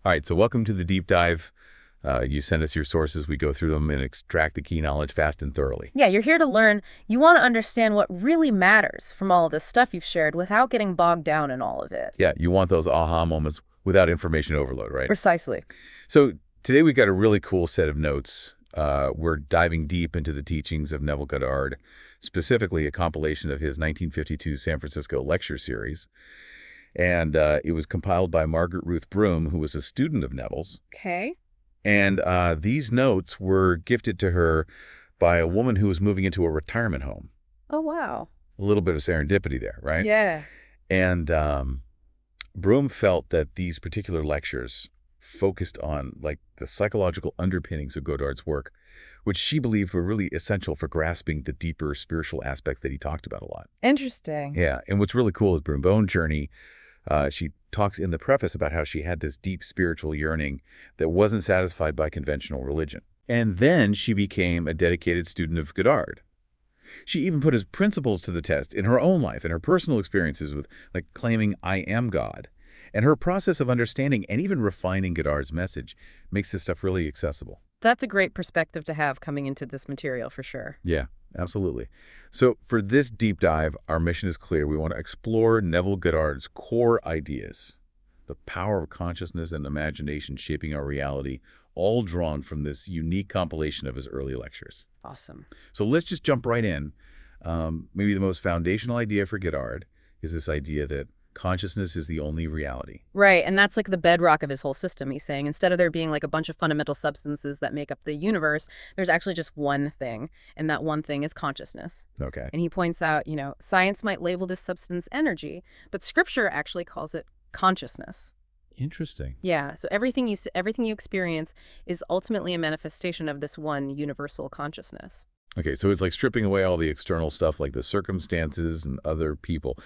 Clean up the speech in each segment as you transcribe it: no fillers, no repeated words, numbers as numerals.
All right, so welcome to the deep dive. You send us your sources, we go through them and extract the key knowledge fast and thoroughly. Yeah, you're here to learn. You want to understand what really matters from all of this stuff you've shared without getting bogged down in all of it. Yeah, you want those aha moments without information overload, right? Precisely. So today we've got a really cool set of notes. We're diving deep into the teachings of Neville Goddard, specifically a compilation of his 1952 San Francisco lecture series. And it was compiled by Margaret Ruth Broome, who was a student of Neville's. Okay. And these notes were gifted to her by a woman who was moving into a retirement home. Oh, wow. A little bit of serendipity there, right? Yeah. And Broome felt that these particular lectures focused on the psychological underpinnings of Goddard's work, which she believed were really essential for grasping the deeper spiritual aspects that he talked about a lot. Interesting. Yeah, and what's really cool is Broome's own journey. She talks in the preface about how she had this deep spiritual yearning that wasn't satisfied by conventional religion. And then she became a dedicated student of Goddard. She even put his principles to the test in her own life and her personal experiences with claiming I am God. And her process of understanding and even refining Goddard's message makes this stuff really accessible. That's a great perspective to have coming into this material for sure. Yeah, absolutely. So for this deep dive, our mission is clear. We want to explore Neville Goddard's core ideas, the power of consciousness and imagination shaping our reality, all drawn from this unique compilation of his early lectures. Awesome. So let's just jump right in. Maybe the most foundational idea for Goddard is this idea that consciousness is the only reality. Right, and that's the bedrock of his whole system, he's saying. Instead of there being a bunch of fundamental substances that make up the universe, there's actually just one thing, and that one thing is consciousness. Okay. And he points out, science might label this substance energy, but scripture actually calls it consciousness. Interesting. Yeah, so everything you experience is ultimately a manifestation of this one universal consciousness. Okay, so it's like stripping away all the external stuff like the circumstances and other people.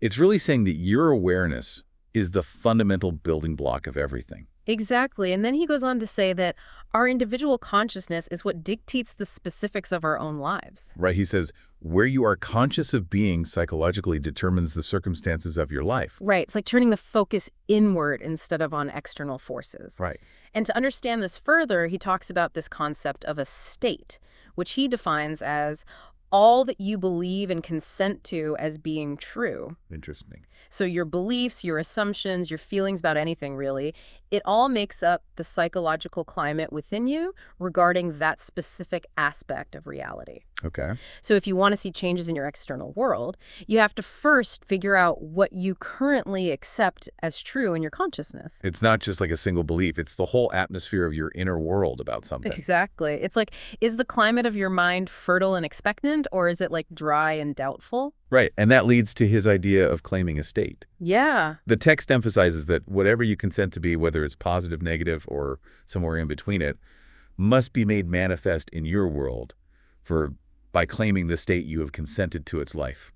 It's really saying that your awareness is the fundamental building block of everything. Exactly. And then he goes on to say that our individual consciousness is what dictates the specifics of our own lives. Right. He says, where you are conscious of being psychologically determines the circumstances of your life. Right. It's like turning the focus inward instead of on external forces. Right. And to understand this further, he talks about this concept of a state, which he defines as all that you believe and consent to as being true. Interesting. So your beliefs, your assumptions, your feelings about anything, really, it all makes up the psychological climate within you regarding that specific aspect of reality. Okay. So if you want to see changes in your external world, you have to first figure out what you currently accept as true in your consciousness. It's not just a single belief. It's the whole atmosphere of your inner world about something. Exactly. It's is the climate of your mind fertile and expectant, or is it dry and doubtful? Right. And that leads to his idea of claiming a state. Yeah. The text emphasizes that whatever you consent to be, whether it's positive, negative, or somewhere in between it, must be made manifest in your world by claiming the state you have consented to its life.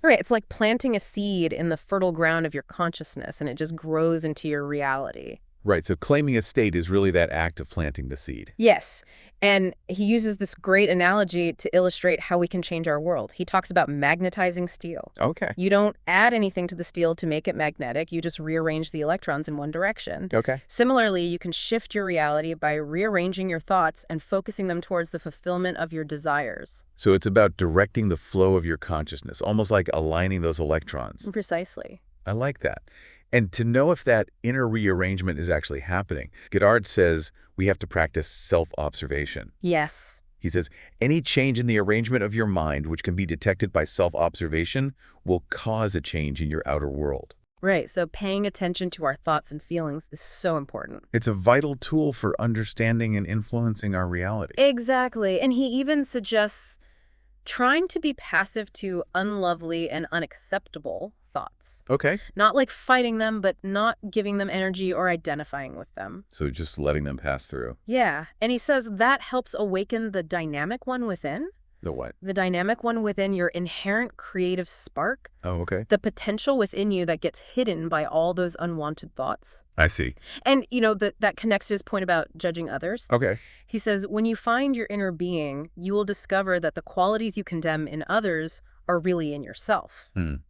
Right. It's like planting a seed in the fertile ground of your consciousness, and it just grows into your reality. Right. So claiming a state is really that act of planting the seed. Yes. And he uses this great analogy to illustrate how we can change our world. He talks about magnetizing steel. Okay. You don't add anything to the steel to make it magnetic. You just rearrange the electrons in one direction. Okay. Similarly, you can shift your reality by rearranging your thoughts and focusing them towards the fulfillment of your desires. So it's about directing the flow of your consciousness, almost like aligning those electrons. Precisely. I like that. And to know if that inner rearrangement is actually happening, Goddard says we have to practice self-observation. Yes. He says any change in the arrangement of your mind, which can be detected by self-observation, will cause a change in your outer world. Right. So paying attention to our thoughts and feelings is so important. It's a vital tool for understanding and influencing our reality. Exactly. And he even suggests trying to be passive to unlovely and unacceptable thoughts. Okay. Not fighting them, but not giving them energy or identifying with them. So just letting them pass through. Yeah. And he says that helps awaken the dynamic one within. The what? The dynamic one within, your inherent creative spark. Oh, okay. The potential within you that gets hidden by all those unwanted thoughts. I see. And, that connects to his point about judging others. Okay. He says, when you find your inner being, you will discover that the qualities you condemn in others are really in yourself.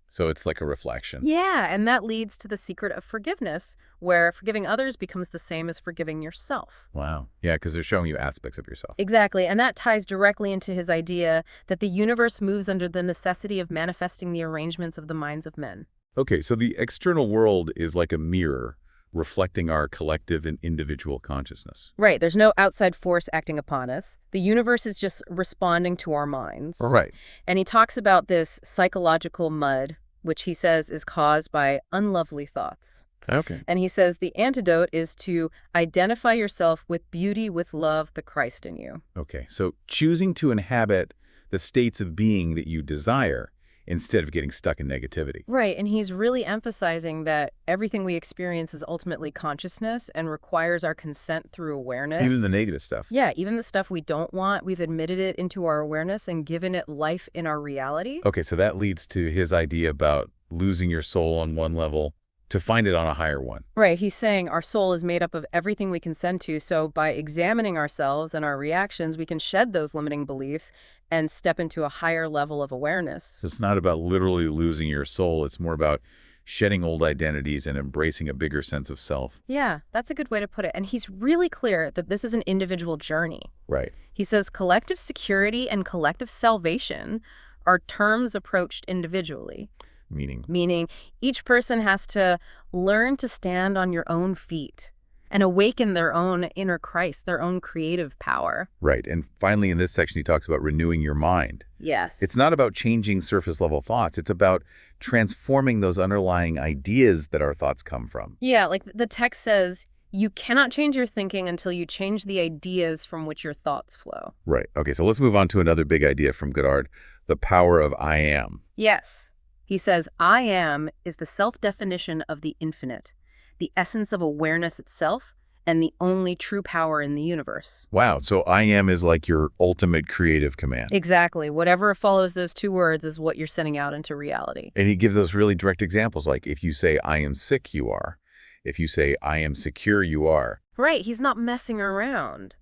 So it's like a reflection. Yeah, and that leads to the secret of forgiveness, where forgiving others becomes the same as forgiving yourself. Wow. Yeah, because they're showing you aspects of yourself. Exactly, and that ties directly into his idea that the universe moves under the necessity of manifesting the arrangements of the minds of men. Okay, so the external world is like a mirror reflecting our collective and individual consciousness. Right, there's no outside force acting upon us. The universe is just responding to our minds. Right. And he talks about this psychological mud, which he says is caused by unlovely thoughts. Okay. And he says the antidote is to identify yourself with beauty, with love, the Christ in you. Okay, so choosing to inhabit the states of being that you desire instead of getting stuck in negativity. Right, and he's really emphasizing that everything we experience is ultimately consciousness and requires our consent through awareness. Even the negative stuff. Yeah, even the stuff we don't want, we've admitted it into our awareness and given it life in our reality. Okay, so that leads to his idea about losing your soul on one level to find it on a higher one. Right, he's saying our soul is made up of everything we consent to, so by examining ourselves and our reactions, we can shed those limiting beliefs and step into a higher level of awareness. So it's not about literally losing your soul. It's more about shedding old identities and embracing a bigger sense of self. Yeah, that's a good way to put it. And he's really clear that this is an individual journey. Right. He says collective security and collective salvation are terms approached individually. Meaning each person has to learn to stand on your own feet and awaken their own inner Christ, their own creative power. Right. And finally, in this section, he talks about renewing your mind. Yes. It's not about changing surface level thoughts. It's about transforming those underlying ideas that our thoughts come from. Yeah, like the text says, you cannot change your thinking until you change the ideas from which your thoughts flow. Right. Okay, so let's move on to another big idea from Goddard, the power of I am. Yes. He says, I am is the self-definition of the infinite, the essence of awareness itself, and the only true power in the universe. Wow, so I am is like your ultimate creative command. Exactly. Whatever follows those two words is what you're sending out into reality. And he gives those really direct examples, like if you say, I am sick, you are. If you say, I am secure, you are. Right, he's not messing around.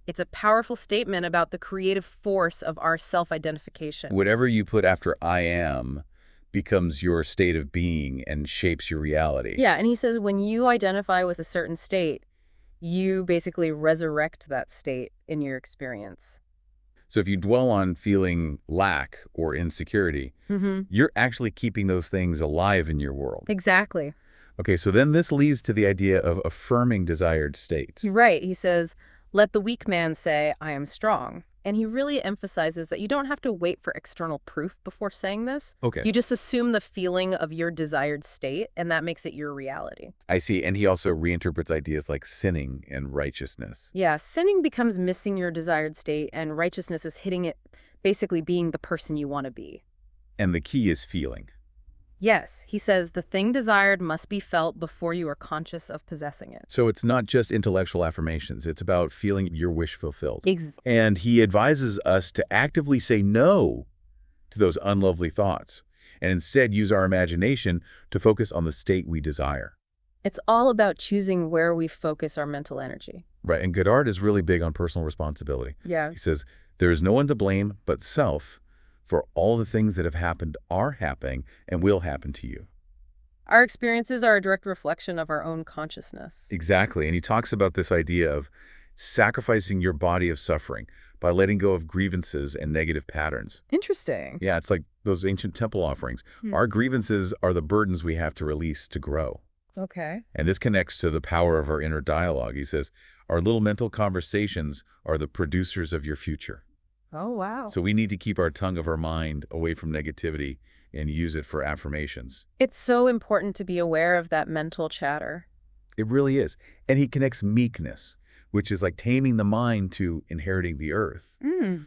It's a powerful statement about the creative force of our self-identification. Whatever you put after I am becomes your state of being and shapes your reality. Yeah, and he says when you identify with a certain state, you basically resurrect that state in your experience. So if you dwell on feeling lack or insecurity, you're actually keeping those things alive in your world. Exactly. Okay, so then this leads to the idea of affirming desired states. Right. He says, let the weak man say, I am strong. And he really emphasizes that you don't have to wait for external proof before saying this. Okay. You just assume the feeling of your desired state, and that makes it your reality. I see. And he also reinterprets ideas like sinning and righteousness. Yeah, sinning becomes missing your desired state, and righteousness is hitting it, basically being the person you want to be. And the key is feeling. Yes, he says the thing desired must be felt before you are conscious of possessing it. So it's not just intellectual affirmations. It's about feeling your wish fulfilled. Exactly. And he advises us to actively say no to those unlovely thoughts and instead use our imagination to focus on the state we desire. It's all about choosing where we focus our mental energy. Right. And Goddard is really big on personal responsibility. Yeah. He says, there is no one to blame but self, for all the things that have happened are happening and will happen to you. Our experiences are a direct reflection of our own consciousness. Exactly. And he talks about this idea of sacrificing your body of suffering by letting go of grievances and negative patterns. Interesting. Yeah, it's like those ancient temple offerings. Our grievances are the burdens we have to release to grow. Okay. And this connects to the power of our inner dialogue. He says, our little mental conversations are the producers of your future. Oh, wow. So we need to keep our tongue of our mind away from negativity and use it for affirmations. It's so important to be aware of that mental chatter. It really is. And he connects meekness, which is like taming the mind, to inheriting the earth.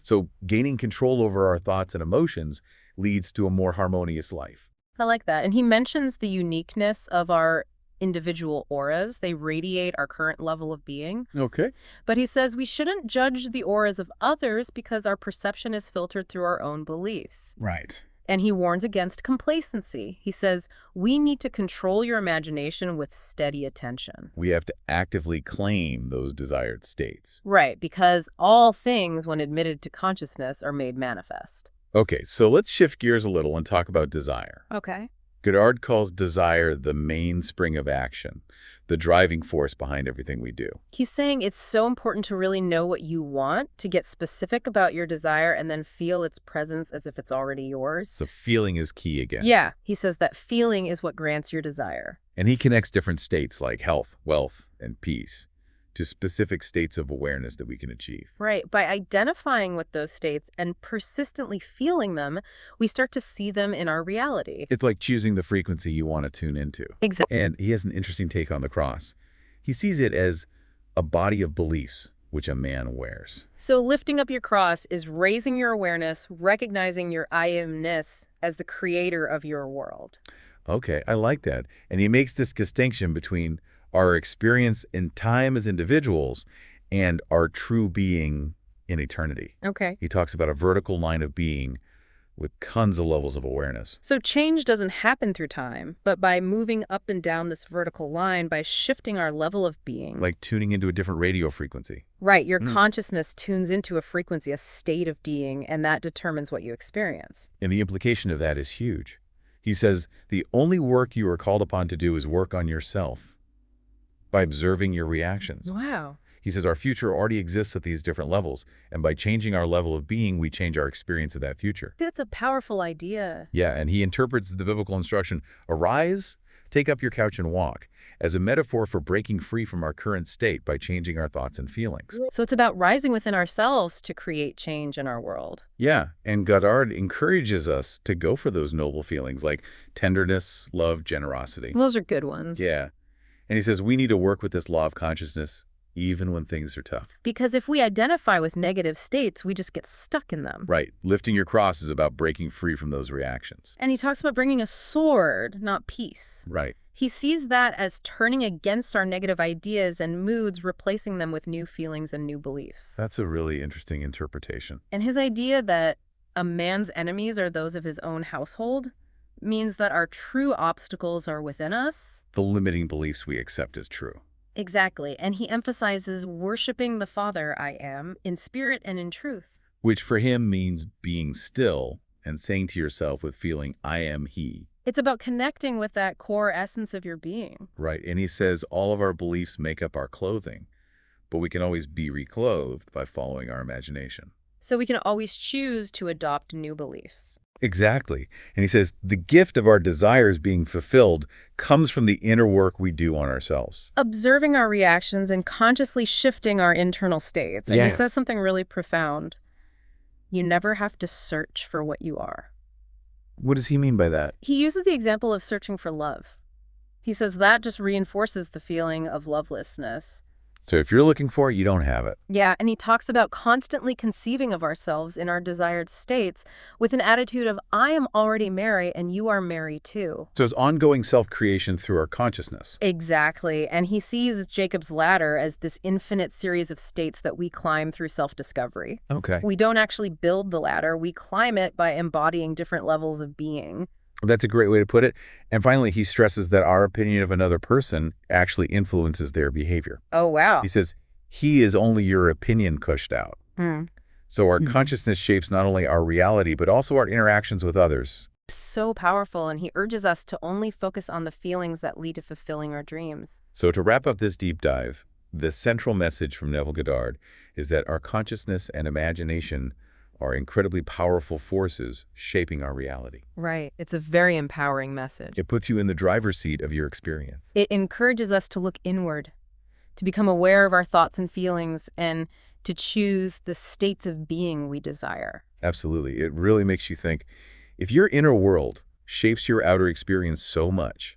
So gaining control over our thoughts and emotions leads to a more harmonious life. I like that. And he mentions the uniqueness of our individual auras. They radiate our current level of being. Okay. But he says we shouldn't judge the auras of others because our perception is filtered through our own beliefs. Right. And he warns against complacency. He says, we need to control your imagination with steady attention. We have to actively claim those desired states. Right, because all things, when admitted to consciousness, are made manifest. Okay, so let's shift gears a little and talk about desire. Okay. Goddard calls desire the mainspring of action, the driving force behind everything we do. He's saying it's so important to really know what you want, to get specific about your desire, and then feel its presence as if it's already yours. So feeling is key again. Yeah, he says that feeling is what grants your desire. And he connects different states like health, wealth, and peace to specific states of awareness that we can achieve. Right. By identifying with those states and persistently feeling them, we start to see them in our reality. It's like choosing the frequency you want to tune into. Exactly. And he has an interesting take on the cross. He sees it as a body of beliefs which a man wears. So lifting up your cross is raising your awareness, recognizing your I amness as the creator of your world. Okay, I like that. And he makes this distinction between our experience in time as individuals and our true being in eternity. Okay. He talks about a vertical line of being with tons of levels of awareness. So change doesn't happen through time, but by moving up and down this vertical line, by shifting our level of being. Like tuning into a different radio frequency. Right. Your consciousness tunes into a frequency, a state of being, and that determines what you experience. And the implication of that is huge. He says, the only work you are called upon to do is work on yourself by observing your reactions. Wow. He says our future already exists at these different levels, and by changing our level of being, we change our experience of that future. That's a powerful idea. Yeah, and he interprets the biblical instruction, arise, take up your couch and walk, as a metaphor for breaking free from our current state by changing our thoughts and feelings. So it's about rising within ourselves to create change in our world. Yeah, and Goddard encourages us to go for those noble feelings like tenderness, love, generosity. Those are good ones. Yeah. And he says we need to work with this law of consciousness even when things are tough. Because if we identify with negative states, we just get stuck in them. Right. Lifting your cross is about breaking free from those reactions. And he talks about bringing a sword, not peace. Right. He sees that as turning against our negative ideas and moods, replacing them with new feelings and new beliefs. That's a really interesting interpretation. And his idea that a man's enemies are those of his own household means that our true obstacles are within us. The limiting beliefs we accept as true. Exactly. And he emphasizes worshiping the Father I am in spirit and in truth. Which for him means being still and saying to yourself with feeling, I am he. It's about connecting with that core essence of your being. Right. And he says all of our beliefs make up our clothing, but we can always be reclothed by following our imagination. So we can always choose to adopt new beliefs. Exactly. And he says the gift of our desires being fulfilled comes from the inner work we do on ourselves. Observing our reactions and consciously shifting our internal states. And he says something really profound. You never have to search for what you are. What does he mean by that? He uses the example of searching for love. He says that just reinforces the feeling of lovelessness. So if you're looking for it, you don't have it. Yeah, and he talks about constantly conceiving of ourselves in our desired states with an attitude of, I am already Mary and you are Mary too. So it's ongoing self-creation through our consciousness. Exactly. And he sees Jacob's ladder as this infinite series of states that we climb through self-discovery. Okay. We don't actually build the ladder. We climb it by embodying different levels of being. That's a great way to put it. And finally, he stresses that our opinion of another person actually influences their behavior. Oh, wow. He says, he is only your opinion cushed out. So our consciousness shapes not only our reality, but also our interactions with others. So powerful, and he urges us to only focus on the feelings that lead to fulfilling our dreams. So to wrap up this deep dive, the central message from Neville Goddard is that our consciousness and imagination are incredibly powerful forces shaping our reality. Right. It's a very empowering message. It puts you in the driver's seat of your experience. It encourages us to look inward, to become aware of our thoughts and feelings, and to choose the states of being we desire. Absolutely. It really makes you think, if your inner world shapes your outer experience so much,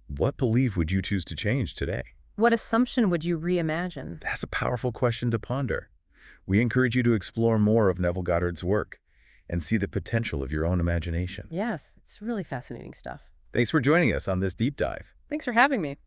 what belief would you choose to change today? What assumption would you reimagine? That's a powerful question to ponder. We encourage you to explore more of Neville Goddard's work and see the potential of your own imagination. Yes, it's really fascinating stuff. Thanks for joining us on this deep dive. Thanks for having me.